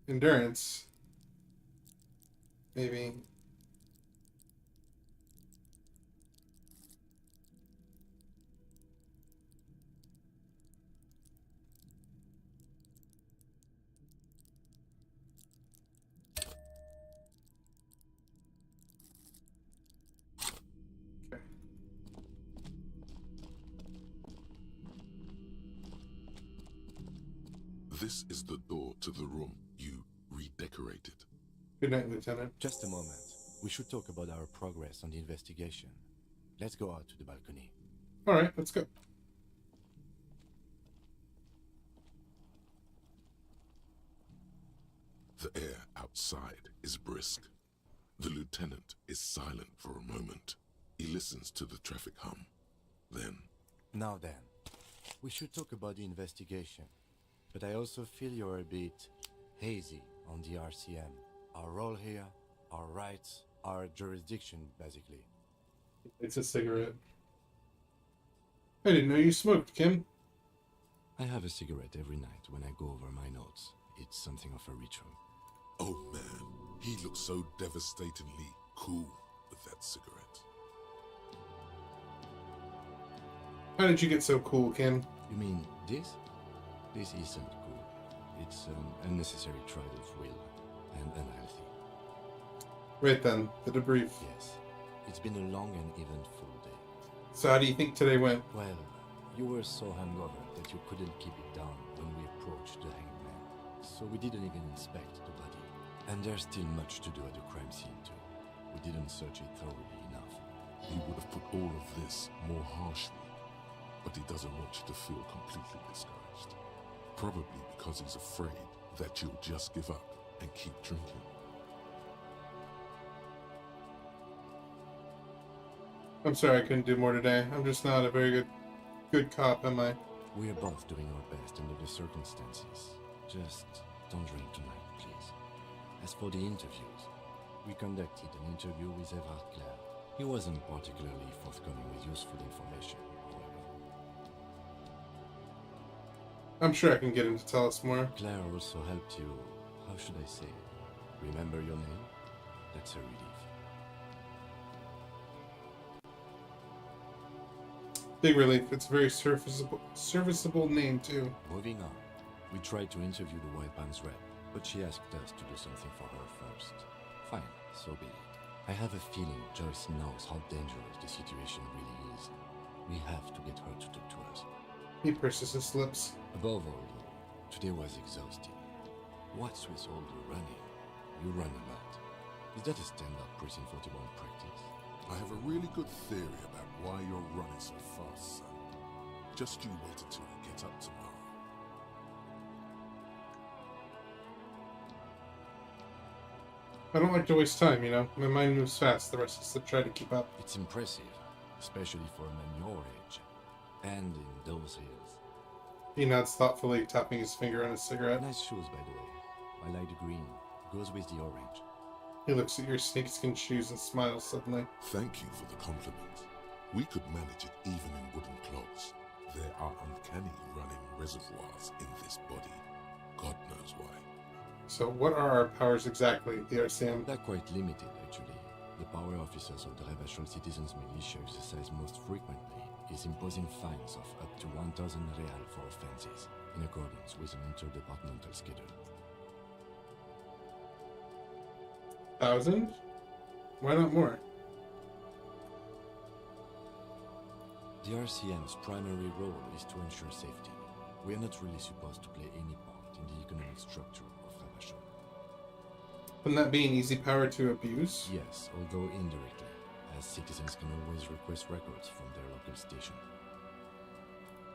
A: endurance. Maybe.
C: This is the door to the room you redecorated.
A: Good night, Lieutenant.
E: Just a moment. We should talk about our progress on the investigation. Let's go out to the balcony.
A: All right, let's go.
C: The air outside is brisk. The lieutenant is silent for a moment. He listens to the traffic hum. Then,
E: Now then, we should talk about the investigation. But I also feel you're a bit hazy on the RCM. Our role here, our rights, our jurisdiction, basically.
A: It's a cigarette. I didn't know you smoked, Kim.
E: I have a cigarette every night when I go over my notes. It's something of a ritual.
C: oh man, he looks so devastatingly cool with that cigarette.
A: How did you get so cool, Kim?
E: You mean this? This isn't cool. It's an unnecessary trial of will and unhealthy.
A: Right then, the debrief.
E: Yes, it's been a long and eventful day.
A: So how do you think today went?
E: Well, you were so hungover that you couldn't keep it down when we approached the hanged man. So we didn't even inspect the body. And there's still much to do at the crime scene too. We didn't search it thoroughly enough.
C: He would have put all of this more harshly, but he doesn't want you to feel completely discouraged. Probably because he's afraid that you'll just give up and keep drinking.
A: I'm sorry I couldn't do more today. I'm just not a very good cop, am I?
E: We are both doing our best under the circumstances. Just don't drink tonight, please. As for the interviews, we conducted an interview with Everard Clare. He wasn't particularly forthcoming with useful information, however.
A: I'm sure I can get him to tell us more.
E: Claire also helped you, how should I say, remember your name? That's a relief.
A: Big relief. It's a very serviceable name, too.
E: Moving on, we tried to interview the White Band's rep, but she asked us to do something for her first. Fine, so be it. I have a feeling Joyce knows how dangerous the situation really is. We have to get her to talk to us.
A: He purses his lips.
E: Above all, though, today was exhausting. What's with all the running? You run a lot. Is that a standard Precinct 41 practice?
C: I have a really good theory about why you're running so fast, son. Just you wait until we get up tomorrow.
A: I don't like to waste time, you know? My mind moves fast. The rest is to try to keep up.
E: It's impressive, especially for a man your age. And in those hills.
A: He nods thoughtfully, tapping his finger on his cigarette.
E: Nice shoes, by the way. I like the green. Goes with the orange.
A: He looks at your snakeskin shoes and smiles suddenly.
C: Thank you for the compliment. We could manage it even in wooden clogs. There are uncanny running reservoirs in this body. God knows why.
A: So what are our powers exactly, the RCM?
E: They're quite limited, actually. The power officers of the Rebel Citizens Militia exercise most frequently is imposing fines of up to 1,000 real for offenses, in accordance with an interdepartmental schedule.
A: 1,000? Why not more?
E: The RCM's primary role is to ensure safety. We are not really supposed to play any part in the economic structure of Ravachol.
A: Wouldn't that be an easy power to abuse?
E: Yes, although indirectly, as citizens can always request records from their local station.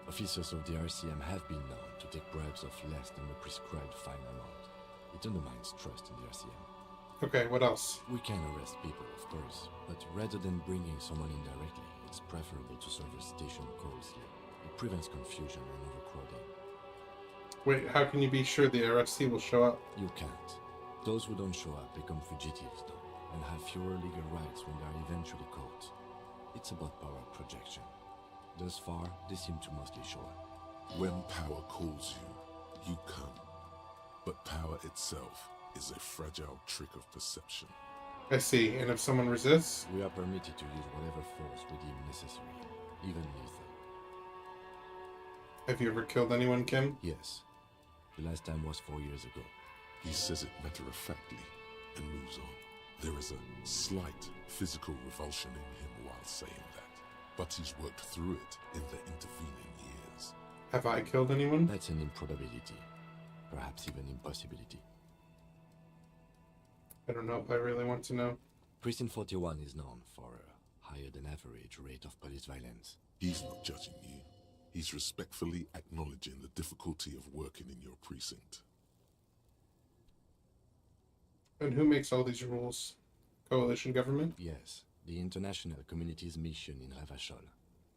E: Officers of the RCM have been known to take bribes of less than the prescribed fine amount. It undermines trust in the RCM.
A: Okay, what else?
E: We can arrest people, of course, but rather than bringing someone in directly, it's preferable to serve a station coldly. It prevents confusion and overcrowding.
A: Wait, how can you be sure the RFC will show up?
E: You can't. Those who don't show up become fugitives, though, and have fewer legal rights when they are eventually caught. It's about power projection. Thus far, they seem to mostly show up.
C: When power calls you, you come. But power itself is a fragile trick of perception.
A: I see, and if someone resists?
E: We are permitted to use whatever force we deem necessary, even lethal.
A: Have you ever killed anyone, Kim?
E: Yes. The last time was 4 years ago.
C: He says it matter-of-factly and moves on. There is a slight physical revulsion in him while saying that, but he's worked through it in the intervening years.
A: Have I killed anyone?
E: That's an improbability. Perhaps even impossibility.
A: I don't know if I really want to know.
E: Precinct 41 is known for a higher-than-average rate of police violence.
C: He's not judging you. He's respectfully acknowledging the difficulty of working in your precinct.
A: And who makes all these rules? Coalition government?
E: Yes, the international community's mission in Ravachol,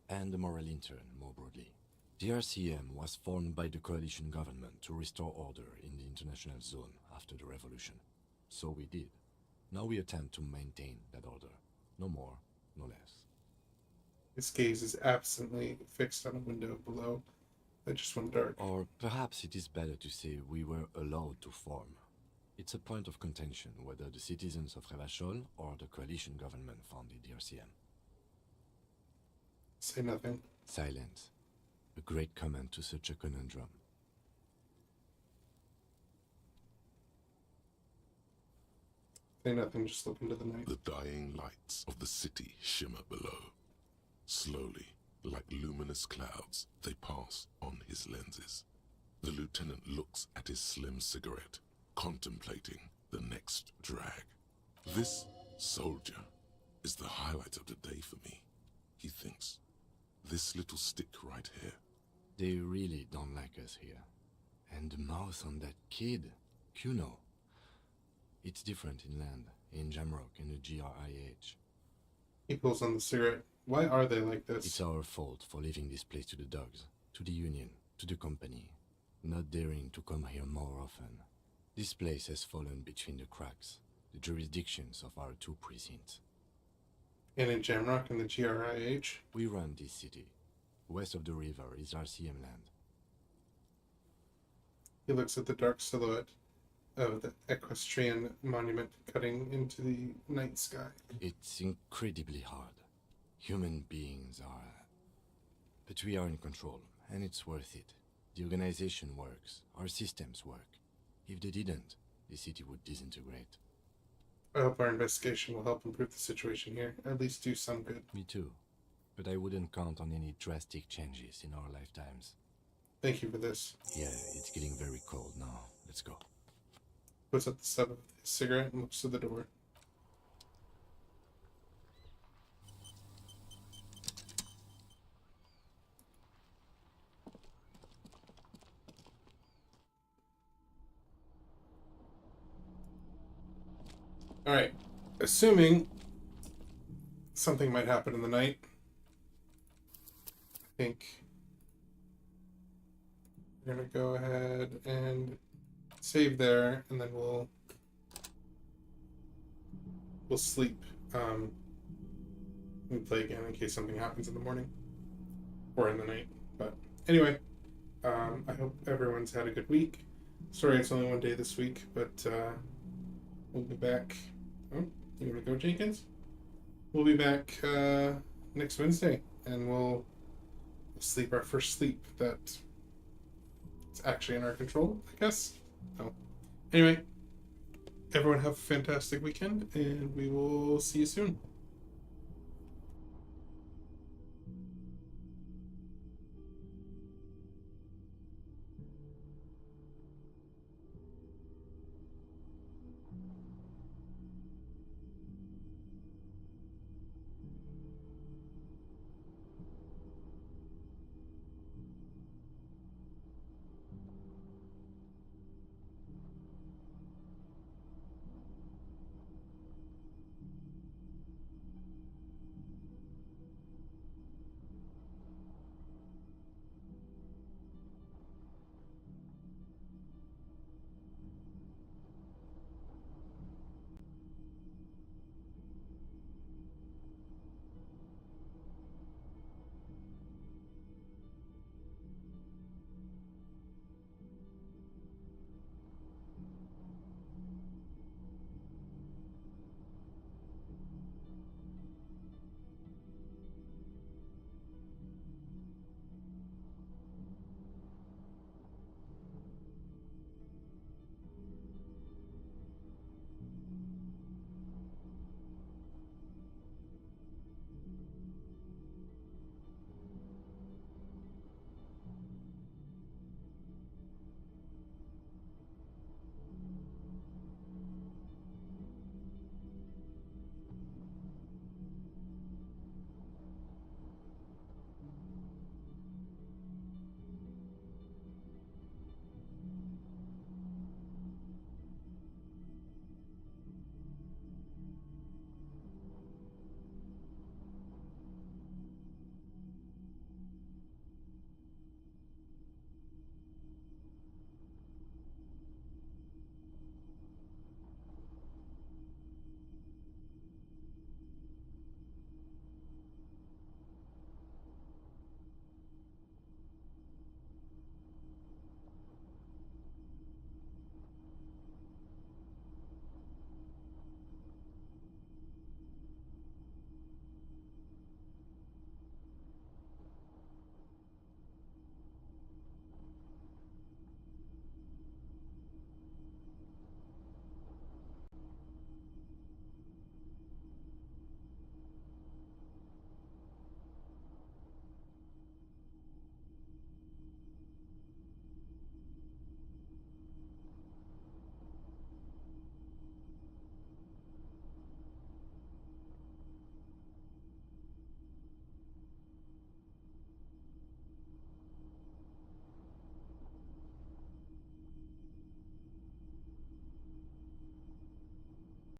E: and the moral intern more broadly. The RCM was formed by the coalition government to restore order in the international zone after the revolution. So we did. Now we attempt to maintain that order. No more, no less.
A: His gaze is absently fixed on a window below that just went dark.
E: Or perhaps it is better to say we were allowed to form. It's a point of contention whether the citizens of Ravachol or the coalition government founded the RCM.
A: Say nothing.
E: Silence. A great comment to such a conundrum.
A: Say nothing, just look into the night.
C: The dying lights of the city shimmer below. Slowly, like luminous clouds, they pass on his lenses. The lieutenant looks at his slim cigarette, contemplating the next drag. This soldier is the highlight of the day for me, he thinks. This little stick right here.
E: They really don't like us here. And the mouth on that kid, Kuno. It's different inland, in Jamrock and the GRIH.
A: He pulls on the cigarette. Why are they like this?
E: It's our fault for leaving this place to the dogs, to the union, to the company, not daring to come here more often. This place has fallen between the cracks, the jurisdictions of our two precincts.
A: And in Jamrock and the GRIH?
E: We run this city. West of the river is RCM land.
A: He looks at the dark silhouette of the equestrian monument cutting into the night sky.
E: It's incredibly hard. Human beings are... But we are in control, and it's worth it. The organization works. Our systems work. If they didn't, the city would disintegrate.
A: I hope our investigation will help improve the situation here, at least do some good.
E: Me too. But I wouldn't count on any drastic changes in our lifetimes.
A: Thank you for this.
E: Yeah, it's getting very cold now. Let's go.
A: Puts up the stub of his cigarette and looks to the door. Alright, assuming something might happen in the night, I think we're gonna go ahead and save there, and then we'll sleep. We play again in case something happens in the morning or in the night. But anyway, I hope everyone's had a good week. Sorry it's only one day this week, but we'll be back. Oh, you want to go, Jenkins? We'll be back next Wednesday, and we'll sleep our first sleep that it's actually in our control, I guess. So, anyway, everyone have a fantastic weekend, and we will see you soon.